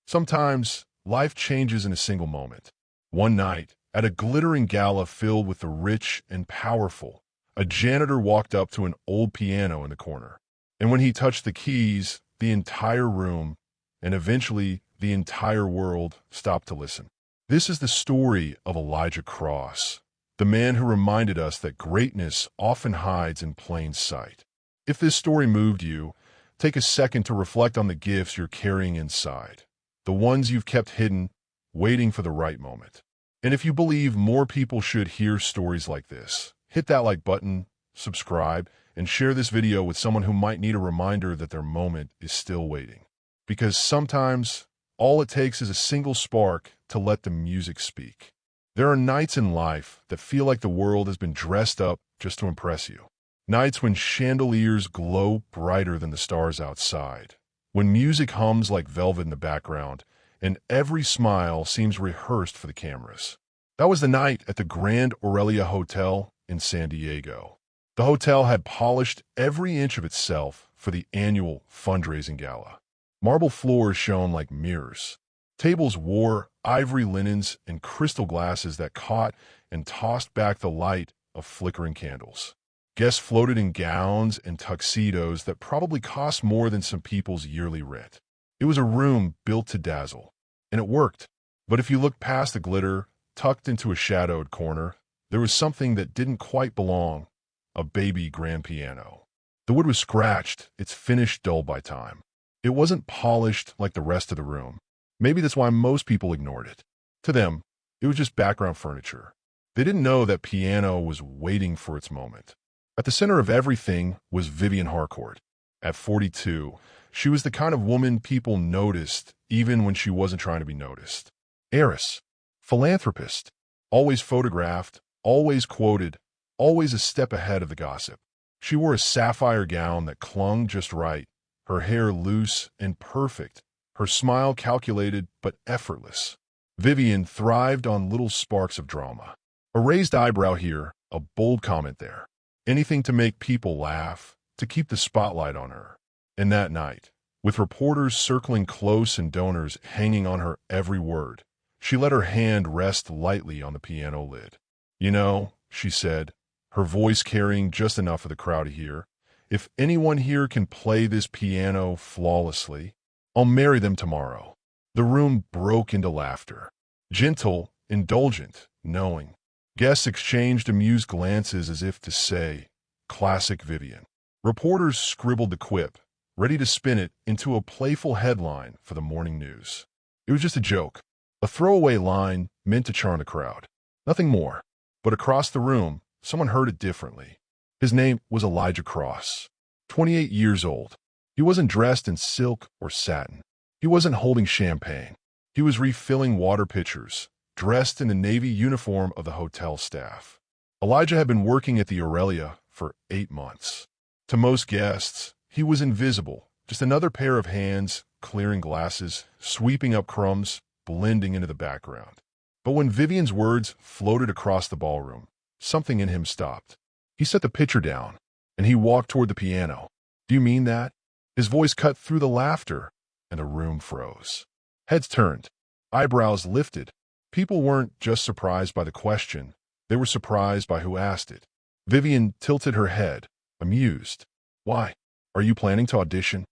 Sometimes, life changes in a single moment. One night, at a glittering gala filled with the rich and powerful, a janitor walked up to an old piano in the corner. And when he touched the keys, the entire room, and eventually the entire world, stopped to listen. This is the story of Elijah Cross, the man who reminded us that greatness often hides in plain sight. If this story moved you, take a second to reflect on the gifts you're carrying inside, the ones you've kept hidden, waiting for the right moment. And if you believe more people should hear stories like this, hit that like button, subscribe, and share this video with someone who might need a reminder that their moment is still waiting. Because sometimes, all it takes is a single spark to let the music speak. There are nights in life that feel like the world has been dressed up just to impress you. Nights when chandeliers glow brighter than the stars outside, when music hums like velvet in the background, and every smile seems rehearsed for the cameras. That was the night at the Grand Aurelia Hotel in San Diego. The hotel had polished every inch of itself for the annual fundraising gala. Marble floors shone like mirrors. Tables wore ivory linens and crystal glasses that caught and tossed back the light of flickering candles. Guests floated in gowns and tuxedos that probably cost more than some people's yearly rent. It was a room built to dazzle, and it worked. But if you looked past the glitter, tucked into a shadowed corner, there was something that didn't quite belong: a baby grand piano. The wood was scratched, its finish dull by time. It wasn't polished like the rest of the room. Maybe that's why most people ignored it. To them, it was just background furniture. They didn't know that piano was waiting for its moment. At the center of everything was Vivian Harcourt. At 42, she was the kind of woman people noticed even when she wasn't trying to be noticed. Heiress, philanthropist, always photographed, always quoted, always a step ahead of the gossip. She wore a sapphire gown that clung just right, her hair loose and perfect, her smile calculated but effortless. Vivian thrived on little sparks of drama. A raised eyebrow here, a bold comment there. Anything to make people laugh, to keep the spotlight on her. And that night, with reporters circling close and donors hanging on her every word, she let her hand rest lightly on the piano lid. "You know," she said, her voice carrying just enough for the crowd to hear, "if anyone here can play this piano flawlessly, I'll marry them tomorrow." The room broke into laughter. Gentle, indulgent, knowing. Guests exchanged amused glances as if to say, "Classic Vivian." Reporters scribbled the quip, ready to spin it into a playful headline for the morning news. It was just a joke, a throwaway line meant to charm the crowd. Nothing more. But across the room, someone heard it differently. His name was Elijah Cross, 28 years old. He wasn't dressed in silk or satin. He wasn't holding champagne. He was refilling water pitchers, dressed in the navy uniform of the hotel staff. Elijah had been working at the Aurelia for 8 months. To most guests, he was invisible, just another pair of hands, clearing glasses, sweeping up crumbs, blending into the background. But when Vivian's words floated across the ballroom, something in him stopped. He set the pitcher down, and he walked toward the piano. "Do you mean that?" His voice cut through the laughter, and the room froze. Heads turned, eyebrows lifted. People weren't just surprised by the question, they were surprised by who asked it. Vivian tilted her head, amused. "Why? Are you planning to audition?"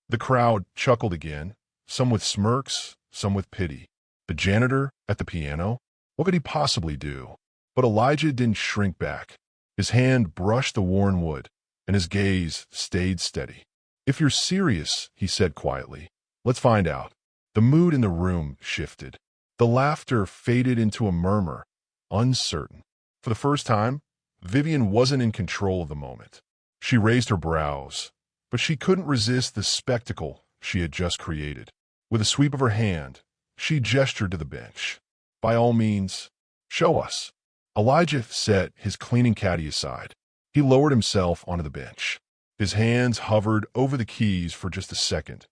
The crowd chuckled again, some with smirks, some with pity. The janitor at the piano? What could he possibly do? But Elijah didn't shrink back. His hand brushed the worn wood, and his gaze stayed steady. "If you're serious," he said quietly, "let's find out." The mood in the room shifted. The laughter faded into a murmur, uncertain. For the first time, Vivian wasn't in control of the moment. She raised her brows, but she couldn't resist the spectacle she had just created. With a sweep of her hand, she gestured to the bench. "By all means, show us." Elijah set his cleaning caddy aside. He lowered himself onto the bench. His hands hovered over the keys for just a second,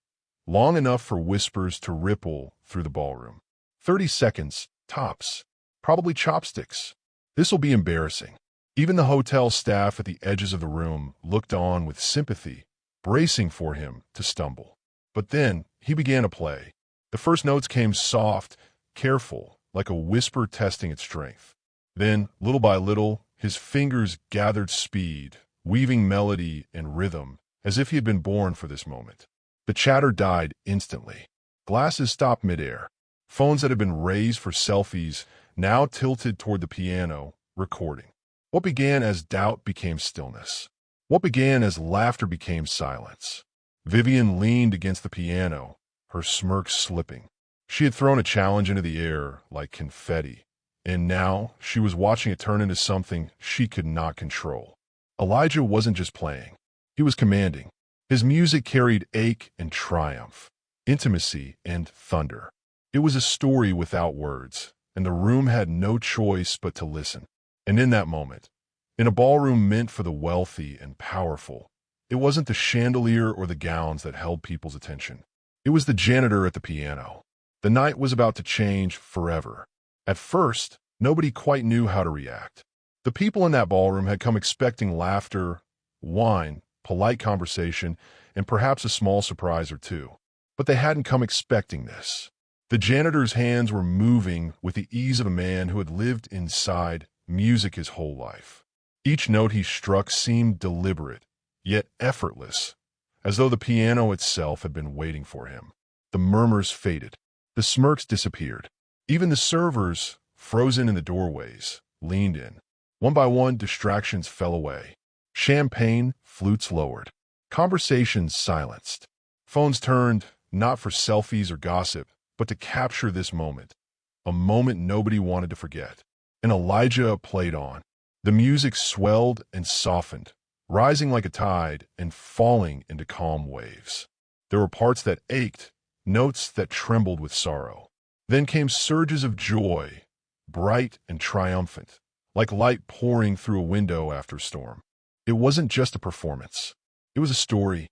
long enough for whispers to ripple through the ballroom. 30 seconds, tops. Probably chopsticks. This'll be embarrassing. Even the hotel staff at the edges of the room looked on with sympathy, bracing for him to stumble. But then he began to play. The first notes came soft, careful, like a whisper testing its strength. Then, little by little, his fingers gathered speed, weaving melody and rhythm, as if he had been born for this moment. The chatter died instantly. Glasses stopped midair. Phones that had been raised for selfies now tilted toward the piano, recording. What began as doubt became stillness. What began as laughter became silence. Vivian leaned against the piano, her smirk slipping. She had thrown a challenge into the air like confetti, and now she was watching it turn into something she could not control. Elijah wasn't just playing. He was commanding. His music carried ache and triumph, intimacy and thunder. It was a story without words, and the room had no choice but to listen. And in that moment, in a ballroom meant for the wealthy and powerful, it wasn't the chandelier or the gowns that held people's attention. It was the janitor at the piano. The night was about to change forever. At first, nobody quite knew how to react. The people in that ballroom had come expecting laughter, wine, polite conversation, and perhaps a small surprise or two. But they hadn't come expecting this. The janitor's hands were moving with the ease of a man who had lived inside music his whole life. Each note he struck seemed deliberate, yet effortless, as though the piano itself had been waiting for him. The murmurs faded. The smirks disappeared. Even the servers, frozen in the doorways, leaned in. One by one, distractions fell away. Champagne, flutes lowered. Conversations silenced. Phones turned, not for selfies or gossip, but to capture this moment. A moment nobody wanted to forget. And Elijah played on. The music swelled and softened, rising like a tide and falling into calm waves. There were parts that ached, notes that trembled with sorrow. Then came surges of joy, bright and triumphant, like light pouring through a window after a storm. It wasn't just a performance. It was a story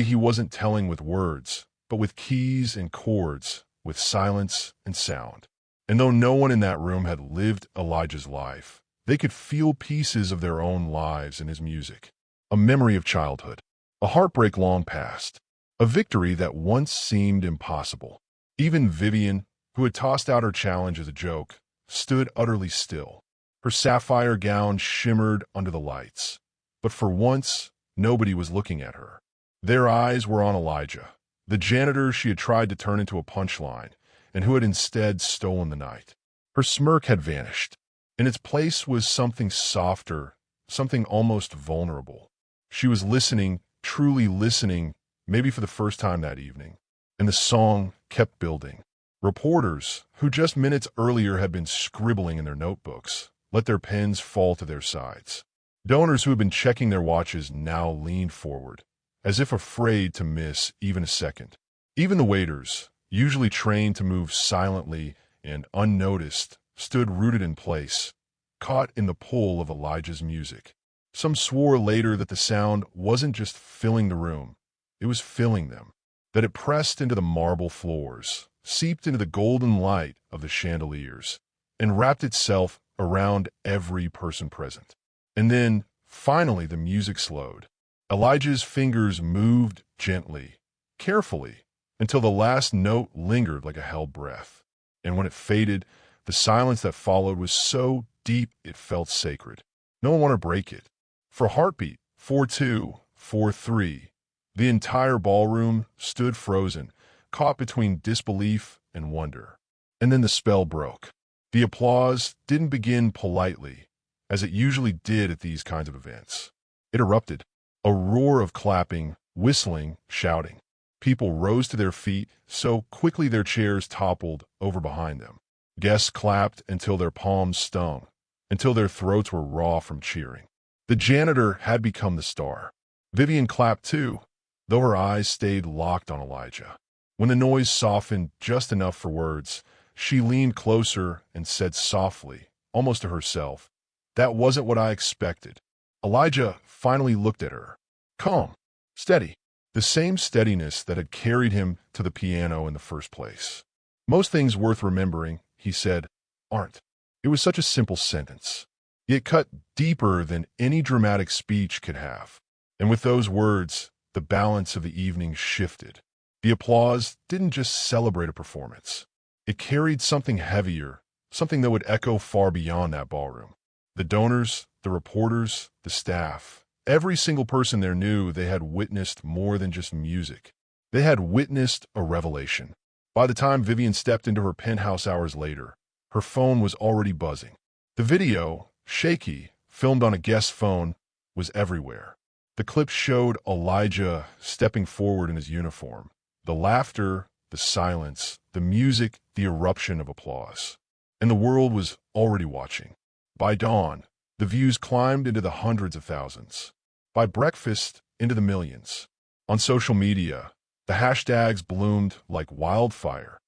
he wasn't telling with words, but with keys and chords, with silence and sound. And though no one in that room had lived Elijah's life, they could feel pieces of their own lives in his music. A memory of childhood, a heartbreak long past, a victory that once seemed impossible. Even Vivian, who had tossed out her challenge as a joke, stood utterly still. Her sapphire gown shimmered under the lights. But for once, nobody was looking at her. Their eyes were on Elijah, the janitor she had tried to turn into a punchline, and who had instead stolen the night. Her smirk had vanished. In its place was something softer, something almost vulnerable. She was listening, truly listening, maybe for the first time that evening. And the song kept building. Reporters, who just minutes earlier had been scribbling in their notebooks, let their pens fall to their sides. Donors who had been checking their watches now leaned forward, as if afraid to miss even a second. Even the waiters, usually trained to move silently and unnoticed, stood rooted in place, caught in the pull of Elijah's music. Some swore later that the sound wasn't just filling the room, it was filling them, that it pressed into the marble floors, seeped into the golden light of the chandeliers, and wrapped itself around every person present. And then, finally, the music slowed. Elijah's fingers moved gently, carefully, until the last note lingered like a held breath. And when it faded, the silence that followed was so deep it felt sacred. No one wanted to break it. For heartbeat, 4-2, 4-3, the entire ballroom stood frozen, caught between disbelief and wonder. And then the spell broke. The applause didn't begin politely, as it usually did at these kinds of events. It erupted. A roar of clapping, whistling, shouting. People rose to their feet so quickly their chairs toppled over behind them. Guests clapped until their palms stung, until their throats were raw from cheering. The janitor had become the star. Vivian clapped too, though her eyes stayed locked on Elijah. When the noise softened just enough for words, she leaned closer and said softly, almost to herself, "That wasn't what I expected." Elijah finally looked at her. Calm, steady, the same steadiness that had carried him to the piano in the first place. "Most things worth remembering," he said, "aren't." It was such a simple sentence. It cut deeper than any dramatic speech could have. And with those words, the balance of the evening shifted. The applause didn't just celebrate a performance. It carried something heavier, something that would echo far beyond that ballroom. The donors, the reporters, the staff, every single person there knew they had witnessed more than just music. They had witnessed a revelation. By the time Vivian stepped into her penthouse hours later, her phone was already buzzing. The video, shaky, filmed on a guest's phone, was everywhere. The clip showed Elijah stepping forward in his uniform. The laughter, the silence, the music, the eruption of applause. And the world was already watching. By dawn, the views climbed into the hundreds of thousands. By breakfast, into the millions. On social media, the hashtags bloomed like wildfire.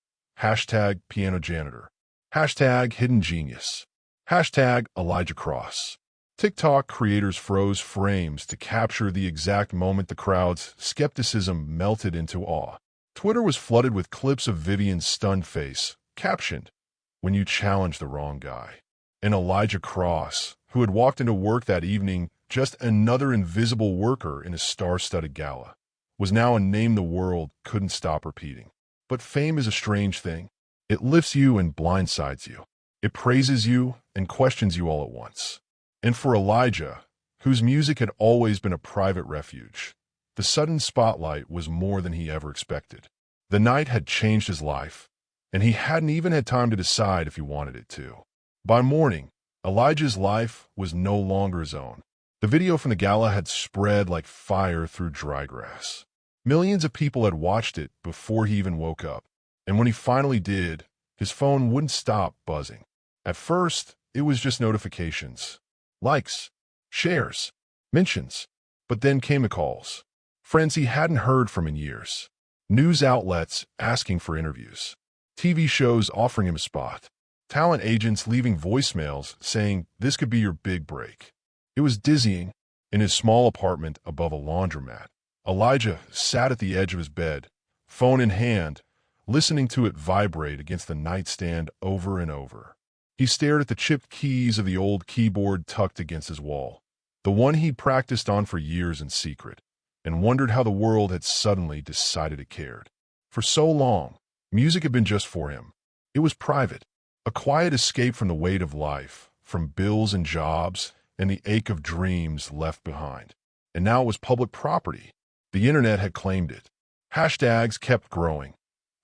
Hashtag piano janitor. Hashtag hidden genius. Hashtag Elijah Cross. TikTok creators froze frames to capture the exact moment the crowd's skepticism melted into awe. Twitter was flooded with clips of Vivian's stunned face, captioned, "When you challenge the wrong guy." And Elijah Cross, who had walked into work that evening, just another invisible worker in a star-studded gala, was now a name the world couldn't stop repeating. But fame is a strange thing. It lifts you and blindsides you. It praises you and questions you all at once. And for Elijah, whose music had always been a private refuge, the sudden spotlight was more than he ever expected. The night had changed his life, and he hadn't even had time to decide if he wanted it to. By morning, Elijah's life was no longer his own. The video from the gala had spread like fire through dry grass. Millions of people had watched it before he even woke up, and when he finally did, his phone wouldn't stop buzzing. At first, it was just notifications. Likes, shares, mentions. But then came the calls. Friends he hadn't heard from in years. News outlets asking for interviews. TV shows offering him a spot. Talent agents leaving voicemails saying this could be your big break. It was dizzying. In his small apartment above a laundromat, Elijah sat at the edge of his bed, phone in hand, listening to it vibrate against the nightstand over and over. He stared at the chipped keys of the old keyboard tucked against his wall, the one he'd practiced on for years in secret, and wondered how the world had suddenly decided it cared. For so long, music had been just for him. It was private, a quiet escape from the weight of life, from bills and jobs, and the ache of dreams left behind. And now it was public property. The internet had claimed it. Hashtags kept growing.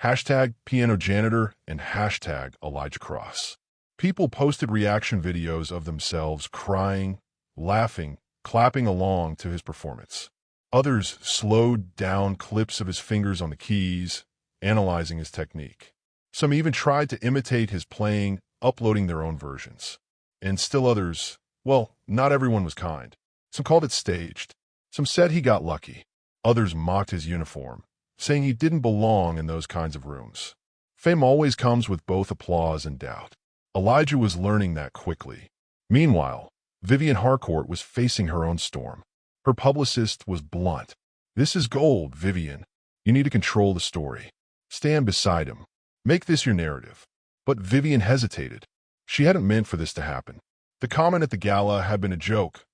Hashtag piano janitor and hashtag Elijah Cross. People posted reaction videos of themselves crying, laughing, clapping along to his performance. Others slowed down clips of his fingers on the keys, analyzing his technique. Some even tried to imitate his playing, uploading their own versions. And still others, well, not everyone was kind. Some called it staged. Some said he got lucky. Others mocked his uniform, saying he didn't belong in those kinds of rooms. Fame always comes with both applause and doubt. Elijah was learning that quickly. Meanwhile, Vivian Harcourt was facing her own storm. Her publicist was blunt. "This is gold, Vivian. You need to control the story. Stand beside him. Make this your narrative." But Vivian hesitated. She hadn't meant for this to happen. The comment at the gala had been a joke,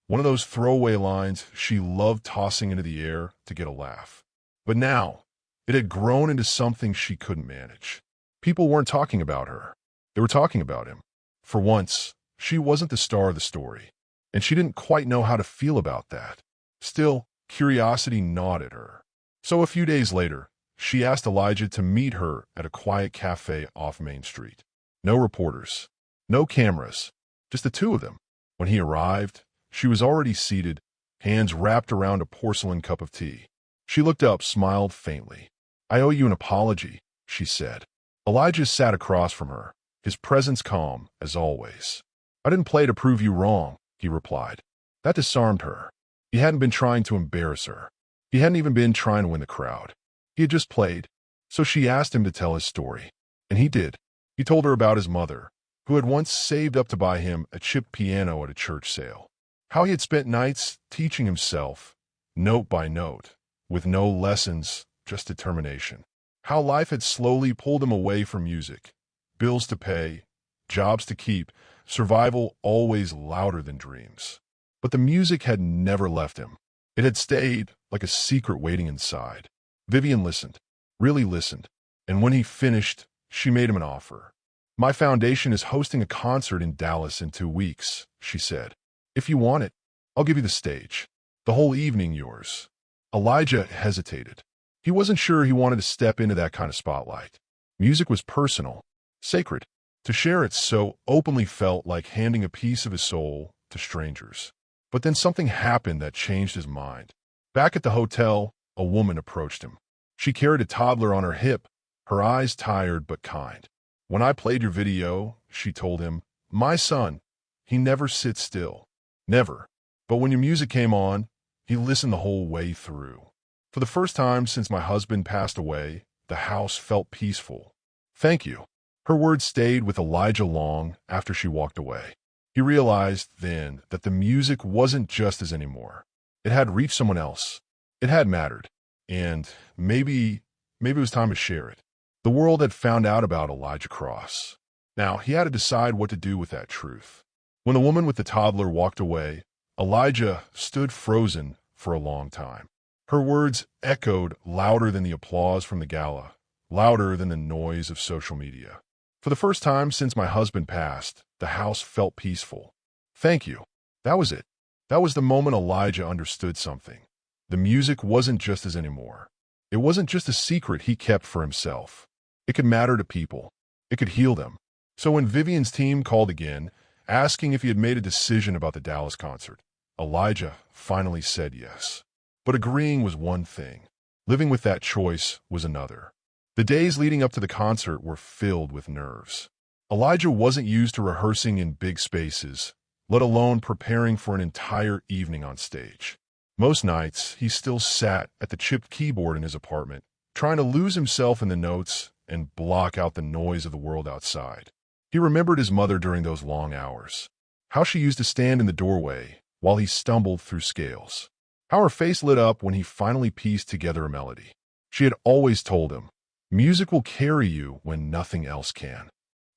one of those throwaway lines she loved tossing into the air to get a laugh. But now, it had grown into something she couldn't manage. People weren't talking about her. They were talking about him. For once, she wasn't the star of the story, and she didn't quite know how to feel about that. Still, curiosity gnawed at her. So a few days later, she asked Elijah to meet her at a quiet cafe off Main Street. No reporters, no cameras, just the two of them. When he arrived, she was already seated, hands wrapped around a porcelain cup of tea. She looked up, smiled faintly. "I owe you an apology," she said. Elijah sat across from her, his presence calm, as always. "I didn't play to prove you wrong," he replied. That disarmed her. He hadn't been trying to embarrass her. He hadn't even been trying to win the crowd. He had just played. So she asked him to tell his story. And he did. He told her about his mother, who had once saved up to buy him a chipped piano at a church sale. How he had spent nights teaching himself, note by note, with no lessons, just determination. How life had slowly pulled him away from music. Bills to pay, jobs to keep, survival always louder than dreams. But the music had never left him. It had stayed like a secret waiting inside. Vivian listened. really listened. And when he finished, she made him an offer. "My foundation is hosting a concert in Dallas in 2 weeks," she said. "If you want it, I'll give you the stage. The whole evening yours." Elijah hesitated. He wasn't sure he wanted to step into that kind of spotlight. Music was personal, sacred. To share it so openly felt like handing a piece of his soul to strangers. But then something happened that changed his mind. Back at the hotel, a woman approached him. She carried a toddler on her hip, her eyes tired but kind. "When I played your video," she told him, "my son, he never sits still. Never. But when your music came on, he listened the whole way through. For the first time since my husband passed away, the house felt peaceful. Thank you." Her words stayed with Elijah long after she walked away. He realized then that the music wasn't just his anymore. It had reached someone else. It had mattered. And maybe it was time to share it. The world had found out about Elijah Cross. Now, he had to decide what to do with that truth. When the woman with the toddler walked away, Elijah stood frozen for a long time. Her words echoed louder than the applause from the gala, louder than the noise of social media. "For the first time since my husband passed, the house felt peaceful. Thank you." That was it. That was the moment Elijah understood something. The music wasn't just his anymore. It wasn't just a secret he kept for himself. It could matter to people. It could heal them. So when Vivian's team called again, asking if he had made a decision about the Dallas concert, Elijah finally said yes. But agreeing was one thing. Living with that choice was another. The days leading up to the concert were filled with nerves. Elijah wasn't used to rehearsing in big spaces, let alone preparing for an entire evening on stage. Most nights, he still sat at the chipped keyboard in his apartment, trying to lose himself in the notes and block out the noise of the world outside. He remembered his mother during those long hours, how she used to stand in the doorway while he stumbled through scales, how her face lit up when he finally pieced together a melody. She had always told him, "Music will carry you when nothing else can."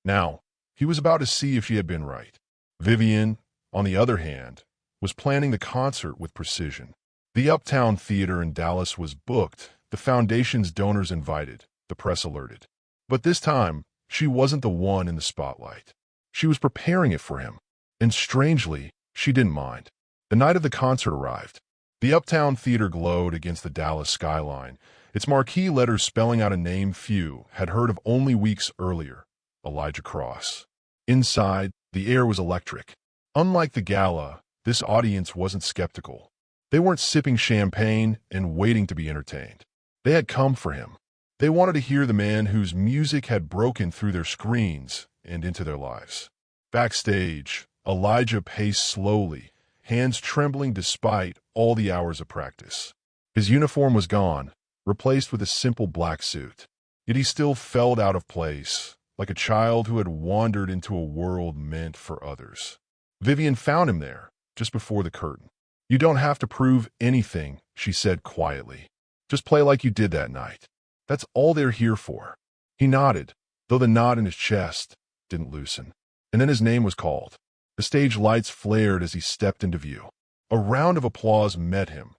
Now, he was about to see if she had been right. Vivian, on the other hand, was planning the concert with precision. The Uptown Theater in Dallas was booked, the foundation's donors invited, the press alerted. But this time, she wasn't the one in the spotlight. She was preparing it for him. And strangely, she didn't mind. The night of the concert arrived. The Uptown Theater glowed against the Dallas skyline, its marquee letters spelling out a name few had heard of only weeks earlier, Elijah Cross. Inside, the air was electric. Unlike the gala, this audience wasn't skeptical. They weren't sipping champagne and waiting to be entertained. They had come for him. They wanted to hear the man whose music had broken through their screens and into their lives. Backstage, Elijah paced slowly, hands trembling despite all the hours of practice. His uniform was gone, replaced with a simple black suit. Yet he still felt out of place, like a child who had wandered into a world meant for others. Vivian found him there, just before the curtain. "You don't have to prove anything," she said quietly. "Just play like you did that night. That's all they're here for." He nodded, though the knot in his chest didn't loosen. And then his name was called. The stage lights flared as he stepped into view. A round of applause met him.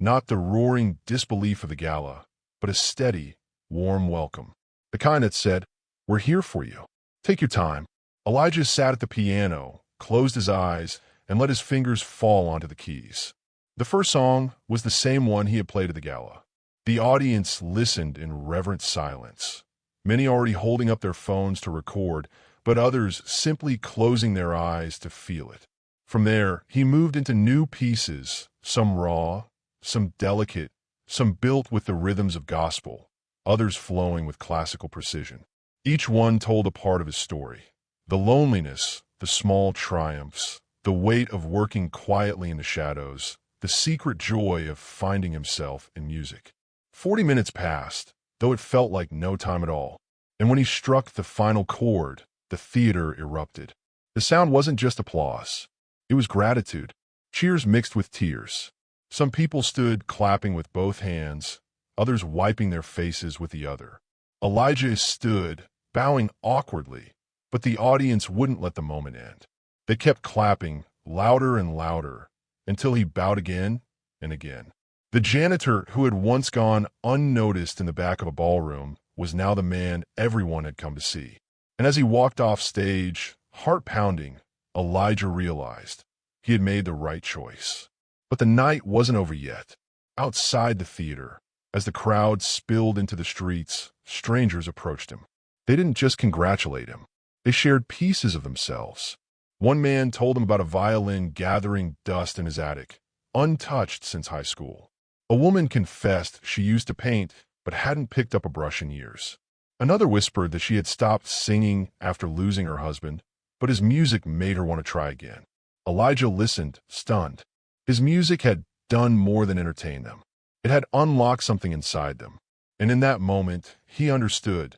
Not the roaring disbelief of the gala, but a steady, warm welcome. The kind that said, "We're here for you. Take your time." Elijah sat at the piano, closed his eyes, and let his fingers fall onto the keys. The first song was the same one he had played at the gala. The audience listened in reverent silence, many already holding up their phones to record, but others simply closing their eyes to feel it. From there, he moved into new pieces, some raw, some delicate, some built with the rhythms of gospel, others flowing with classical precision. Each one told a part of his story. The loneliness, the small triumphs, the weight of working quietly in the shadows, the secret joy of finding himself in music. 40 minutes passed, though it felt like no time at all. And when he struck the final chord, the theater erupted. The sound wasn't just applause. It was gratitude, cheers mixed with tears. Some people stood clapping with both hands, others wiping their faces with the other. Elijah stood, bowing awkwardly, but the audience wouldn't let the moment end. They kept clapping, louder and louder, until he bowed again and again. The janitor, who had once gone unnoticed in the back of a ballroom, was now the man everyone had come to see. And as he walked off stage, heart pounding, Elijah realized he had made the right choice. But the night wasn't over yet. Outside the theater, as the crowd spilled into the streets, strangers approached him. They didn't just congratulate him. They shared pieces of themselves. One man told him about a violin gathering dust in his attic, untouched since high school. A woman confessed she used to paint but hadn't picked up a brush in years. Another whispered that she had stopped singing after losing her husband, but his music made her want to try again. Elijah listened, stunned. His music had done more than entertain them. It had unlocked something inside them. And in that moment, he understood.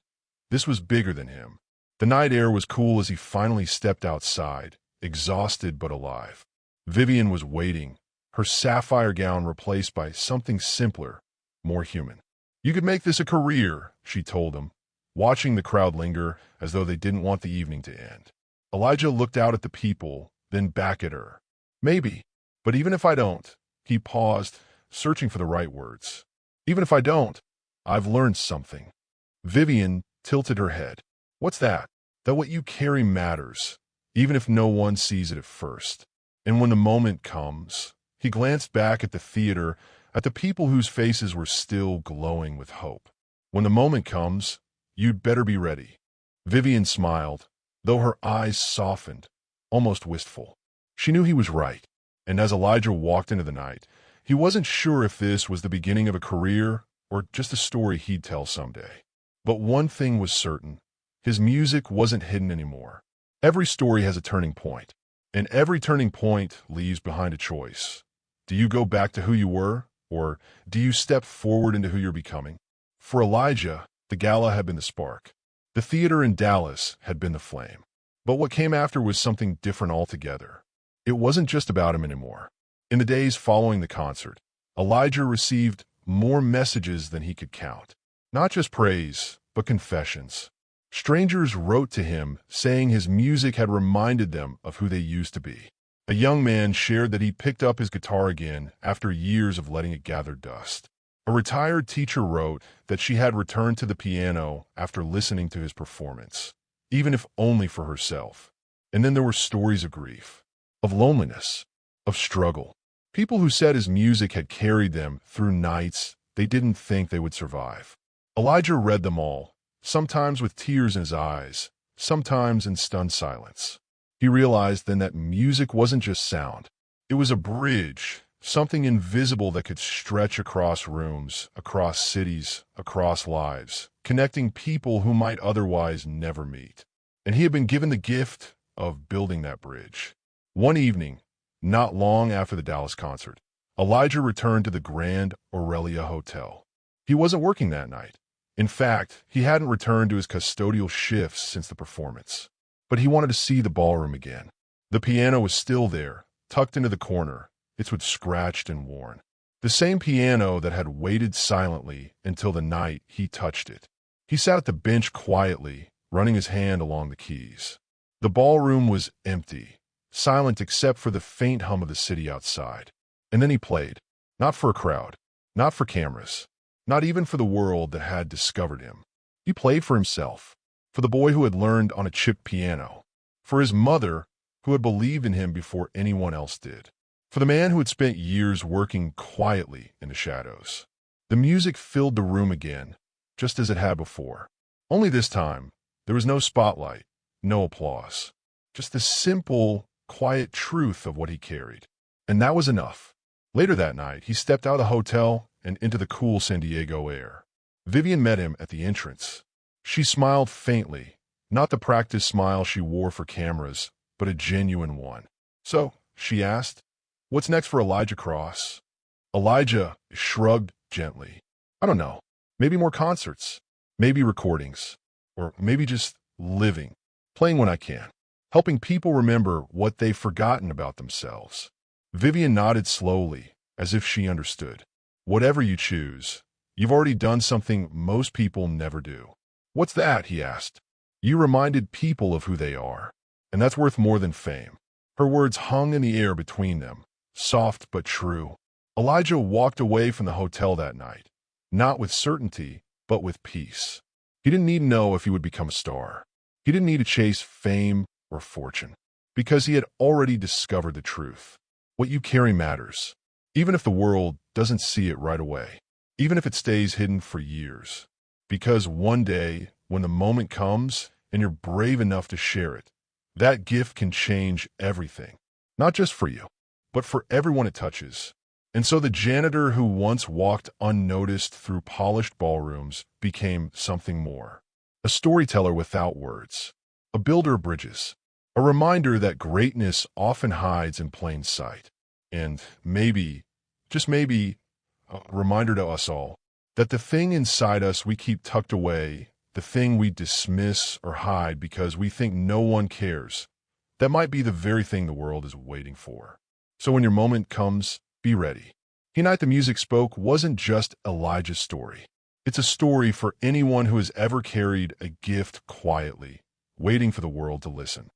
This was bigger than him. The night air was cool as he finally stepped outside, exhausted but alive. Vivian was waiting, her sapphire gown replaced by something simpler, more human. "You could make this a career," she told him, watching the crowd linger as though they didn't want the evening to end. Elijah looked out at the people, then back at her. "Maybe, but even if I don't," he paused, searching for the right words. "Even if I don't, I've learned something." Vivian tilted her head. "What's that?" "That what you carry matters, even if no one sees it at first. And when the moment comes," he glanced back at the theater, at the people whose faces were still glowing with hope. "When the moment comes, you'd better be ready." Vivian smiled, though her eyes softened, almost wistful. She knew he was right, and as Elijah walked into the night, he wasn't sure if this was the beginning of a career or just a story he'd tell someday. But one thing was certain. His music wasn't hidden anymore. Every story has a turning point, and every turning point leaves behind a choice. Do you go back to who you were, or do you step forward into who you're becoming? For Elijah, the gala had been the spark. The theater in Dallas had been the flame. But what came after was something different altogether. It wasn't just about him anymore. In the days following the concert, Elijah received more messages than he could count. Not just praise, but confessions. Strangers wrote to him, saying his music had reminded them of who they used to be. A young man shared that he picked up his guitar again after years of letting it gather dust. A retired teacher wrote that she had returned to the piano after listening to his performance, even if only for herself. And then there were stories of grief, of loneliness, of struggle. People who said his music had carried them through nights they didn't think they would survive. Elijah read them all, sometimes with tears in his eyes, sometimes in stunned silence. He realized then that music wasn't just sound. It was a bridge, something invisible that could stretch across rooms, across cities, across lives, connecting people who might otherwise never meet. And he had been given the gift of building that bridge. One evening, not long after the Dallas concert, Elijah returned to the Grand Aurelia Hotel. He wasn't working that night. In fact, he hadn't returned to his custodial shifts since the performance. But he wanted to see the ballroom again. The piano was still there, tucked into the corner, its wood scratched and worn. The same piano that had waited silently until the night he touched it. He sat at the bench quietly, running his hand along the keys. The ballroom was empty, silent except for the faint hum of the city outside. And then he played, not for a crowd, not for cameras, not even for the world that had discovered him. He played for himself. For the boy who had learned on a chipped piano, for his mother who had believed in him before anyone else did, for the man who had spent years working quietly in the shadows. The music filled the room again, just as it had before. Only this time, there was no spotlight, no applause, just the simple, quiet truth of what he carried. And that was enough. Later that night, he stepped out of the hotel and into the cool San Diego air. Vivian met him at the entrance. She smiled faintly, not the practiced smile she wore for cameras, but a genuine one. "So," she asked, "what's next for Elijah Cross?" Elijah shrugged gently. "I don't know. Maybe more concerts, maybe recordings, or maybe just living, playing when I can, helping people remember what they've forgotten about themselves." Vivian nodded slowly, as if she understood. "Whatever you choose, you've already done something most people never do." "What's that?" he asked. "You reminded people of who they are, and that's worth more than fame." Her words hung in the air between them, soft but true. Elijah walked away from the hotel that night, not with certainty, but with peace. He didn't need to know if he would become a star. He didn't need to chase fame or fortune, because he had already discovered the truth. What you carry matters, even if the world doesn't see it right away, even if it stays hidden for years. Because one day, when the moment comes and you're brave enough to share it, that gift can change everything, not just for you, but for everyone it touches. And so the janitor who once walked unnoticed through polished ballrooms became something more. A storyteller without words, a builder of bridges, a reminder that greatness often hides in plain sight. And maybe, just maybe, a reminder to us all that the thing inside us we keep tucked away, the thing we dismiss or hide because we think no one cares, that might be the very thing the world is waiting for. So when your moment comes, be ready. Tonight the music spoke wasn't just Elijah's story. It's a story for anyone who has ever carried a gift quietly, waiting for the world to listen.